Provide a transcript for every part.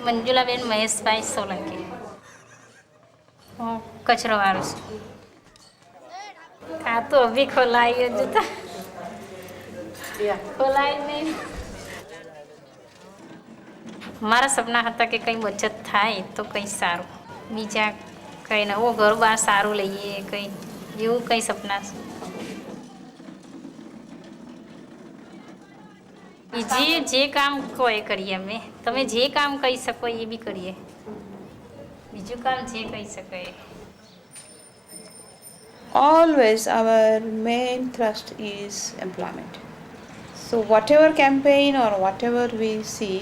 મંજુલાબેન મહેશભાઈ સોલંકી. હું કચરોવાળું છું. આ તો અભી ખોલાયું જ તો ખોલાય નહીં. મારા સપના હતા કે કંઈ બચત થાય તો કંઈ સારું, બીજા કંઈ નવું ઘર બહાર સારું લઈએ, કંઈ એવું કંઈ સપના છે. જે કામ કહો એ કરીએ અમે. તમે જે કામ કહી શકો એ બી કરીએ. બીજું કામ જે કહી શકો એ. Always our main thrust is employment. So whatever campaign or whatever we see,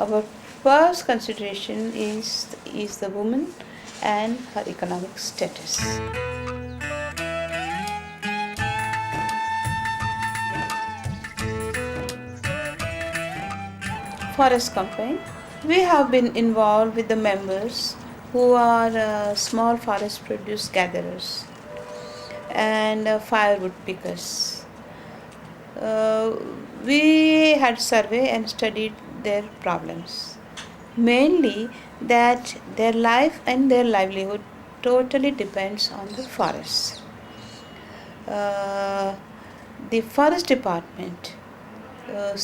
our first consideration is the woman and her economic status. Forest campaign, we have been involved with the members who are small forest produce gatherers and firewood pickers. We had surveyed and studied their problems, mainly that their life and their livelihood totally depends on the forest. The forest department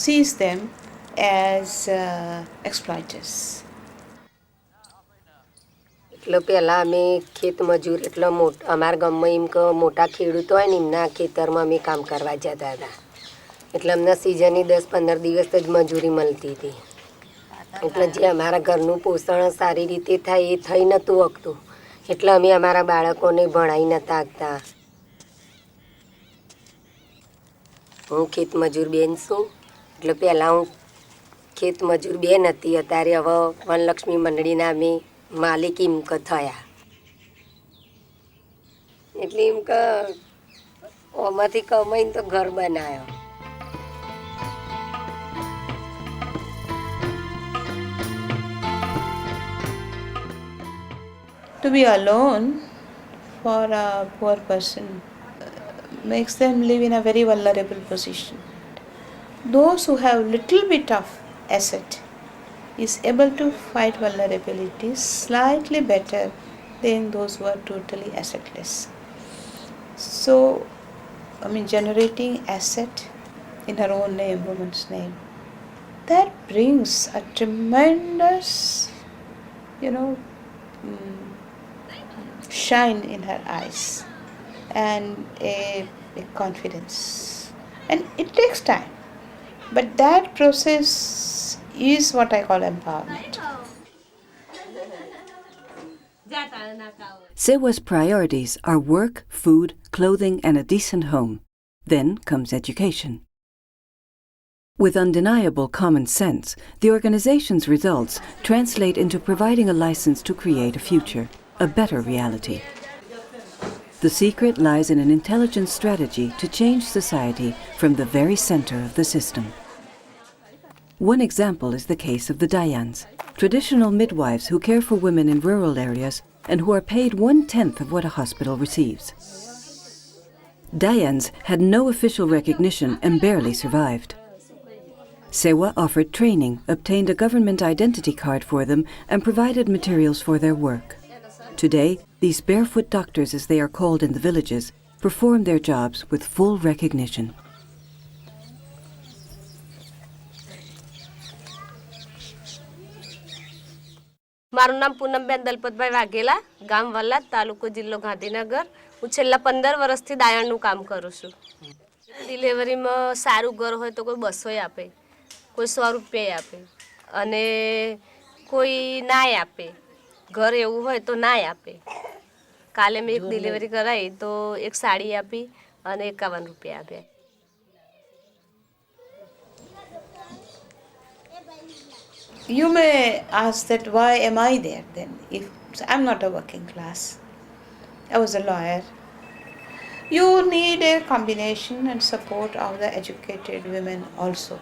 sees them as exploiters. એટલે પહેલાં અમે ખેત મજૂર એટલે અમારા ગામમાં એમ કે મોટા ખેડૂતો હોય ને એમના ખેતરમાં અમે કામ કરવા જતા હતા. એટલે અમને સિઝનની 10-15 દિવસ જ મજૂરી મળતી હતી. એટલે જે અમારા ઘરનું પોષણ સારી રીતે થાય એ થઈ નહોતું શકતું. એટલે અમે અમારા બાળકોને ભણાવી નહોતા શકતા. હું ખેત મજૂર બેન છું. એટલે પહેલાં હું ખેત મજૂર બેન હતી, અત્યારે હવે વનલક્ષ્મી મંડળીના અમે માલિક એમ કે થયા. એટલે એમ કે આમાંથી કમાઈને તો ઘર બનાવ્યો. To be alone for a poor person makes them live in a very vulnerable position. Those who have little bit of asset is able to fight vulnerability slightly better than those who are totally assetless. So, generating asset in her own name, woman's name, that brings a tremendous, shine in her eyes and a confidence. And it takes time. But that process is what I call empowerment. Sewa's priorities are work, food, clothing, and a decent home. Then comes education. With undeniable common sense, the organization's results translate into providing a license to create a future, a better reality. The secret lies in an intelligent strategy to change society from the very center of the system. One example is the case of the Dayans, traditional midwives who care for women in rural areas and who are paid 1/10 of what a hospital receives. Dayans had no official recognition and barely survived. Sewa offered training, obtained a government identity card for them, and provided materials for their work. Today, these barefoot doctors, as they are called in the villages, perform their jobs with full recognition. મારું નામ પૂનમબેન દલપતભાઈ વાઘેલા, ગામ વલ્લાદ, તાલુકો જિલ્લો ગાંધીનગર. હું છેલ્લા 15 વર્ષથી દાયણનું કામ કરું છું. ડિલિવરીમાં સારું ઘર હોય તો કોઈ 200 આપે, કોઈ 100 રૂપિયા આપે અને કોઈ નાય આપે. ઘર એવું હોય તો નાય આપે. કાલે મેં એક ડિલિવરી કરાવી તો એક સાડી આપી અને 51 રૂપિયા આપ્યા. You may ask that why am I there then if I'm not a working class? I was a lawyer. You need a combination and support of the educated women also,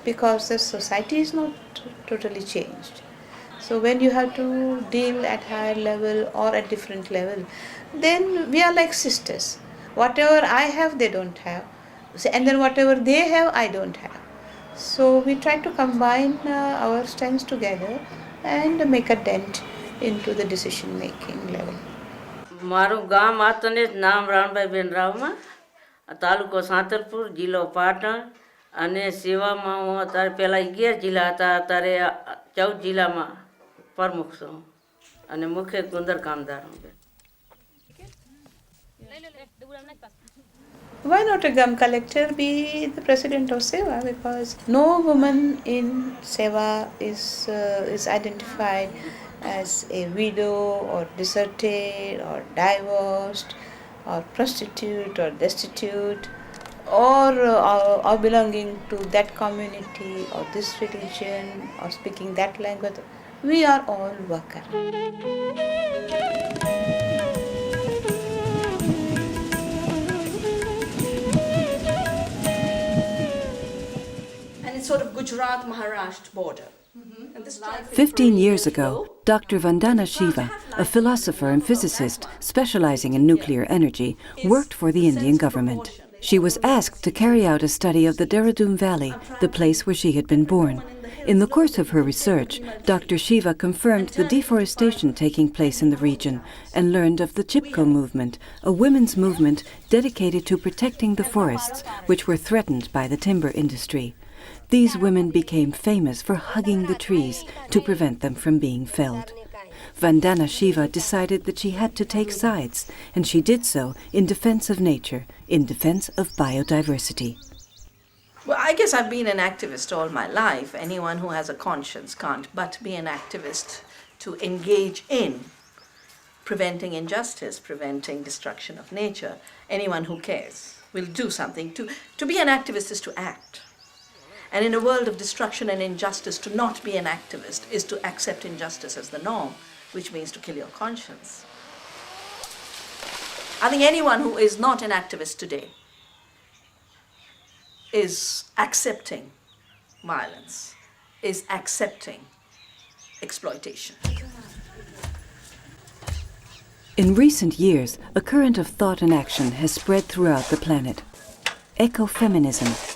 because the society is not totally changed. So when you have to deal at higher level or at different level, then we are like sisters. Whatever I have, they don't have. And then whatever they have, I don't have. So we try to combine our strengths together and make a dent into the decision making level. મારું ગામ આતને નામ રાણભાઈબેન રાવમાં તાલુકો સાંતરપુર જિલ્લો પાટણ અને સેવામાં હું અત્યારે પહેલાં 11 જિલ્લા હતા અત્યારે 14 જિલ્લામાં પ્રમુખ છું અને મુખ્ય ગુંદર કામદાર હું. Why not a gum collector be the president of Seva? Because no woman in Seva is identified as a widow or deserted or divorced or prostitute or destitute or belonging to that community or this religion or speaking that language. We are all workers. Sort of Gujarat Maharashtra border. And this 15 years ago, Dr. Vandana Shiva, a philosopher and physicist specializing in nuclear energy, worked for the Indian government. She was asked to carry out a study of the Dehradun Valley, the place where she had been born. In the course of her research, Dr. Shiva confirmed the deforestation taking place in the region and learned of the Chipko movement, a women's movement dedicated to protecting the forests which were threatened by the timber industry. These women became famous for hugging the trees to prevent them from being felled. Vandana Shiva decided that she had to take sides, and she did so in defense of nature, in defense of biodiversity. Well, I guess I've been an activist all my life. Anyone who has a conscience can't but be an activist to engage in preventing injustice, preventing destruction of nature. Anyone who cares will do something. To be an activist is to act. And in a world of destruction and injustice, to not be an activist is to accept injustice as the norm, which means to kill your conscience. I think anyone who is not an activist today is accepting violence, is accepting exploitation. In recent years, a current of thought and action has spread throughout the planet. Ecofeminism.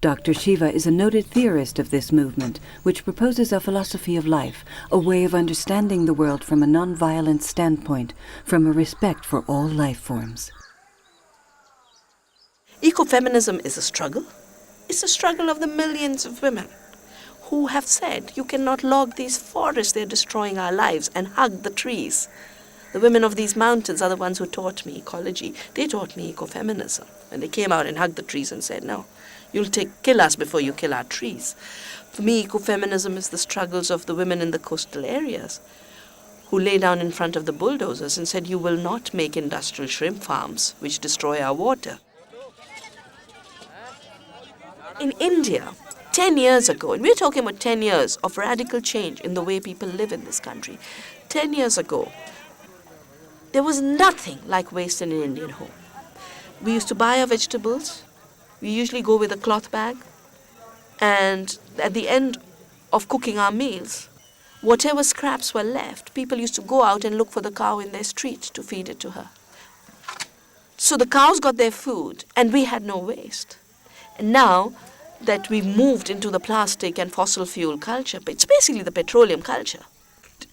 Dr. Shiva is a noted theorist of this movement, which proposes a philosophy of life, a way of understanding the world from a non-violent standpoint, from a respect for all life forms. Ecofeminism is a struggle. It's a struggle of the millions of women who have said, you cannot log these forests, they're destroying our lives, and hug the trees. The women of these mountains are the ones who taught me ecology. They taught me ecofeminism. And they came out and hugged the trees and said, no, you'll kill us before you kill our trees. For me, ecofeminism is the struggles of the women in the coastal areas who lay down in front of the bulldozers and said, you will not make industrial shrimp farms which destroy our water. In India, 10 years ago, and we're talking about 10 years of radical change in the way people live in this country, 10 years ago, there was nothing like waste in an Indian home. We used to buy our vegetables. We usually go with a cloth bag. And at the end of cooking our meals, whatever scraps were left, people used to go out and look for the cow in their street to feed it to her. So the cows got their food and we had no waste. And now that we've moved into the plastic and fossil fuel culture, it's basically the petroleum culture.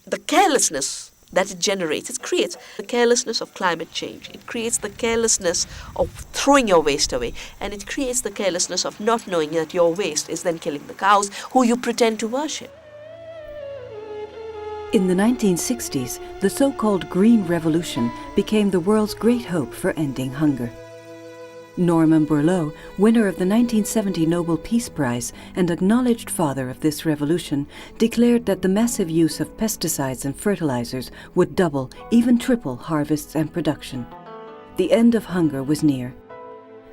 The carelessness that it generates, it creates the carelessness of climate change. It creates the carelessness of throwing your waste away. And it creates the carelessness of not knowing that your waste is then killing the cows who you pretend to worship. In the 1960s, the so-called Green Revolution became the world's great hope for ending hunger. Norman Borlaug, winner of the 1970 Nobel Peace Prize and acknowledged father of this revolution, declared that the massive use of pesticides and fertilizers would double, even triple harvests and production. The end of hunger was near.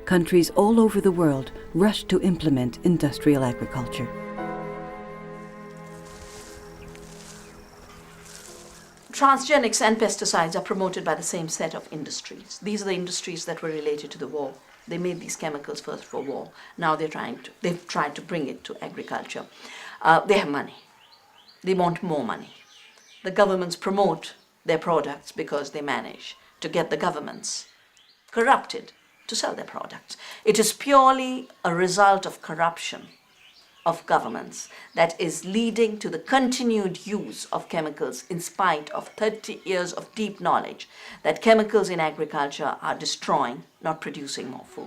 Countries all over the world rushed to implement industrial agriculture. Transgenics and pesticides are promoted by the same set of industries. These are the industries that were related to the war. They made these chemicals first for war. Now they've tried to bring it to agriculture. They have money. They want more money. The governments promote their products because they manage to get the governments corrupted to sell their products. It is purely a result of corruption of governments that is leading to the continued use of chemicals in spite of 30 years of deep knowledge that chemicals in agriculture are destroying, not producing more food.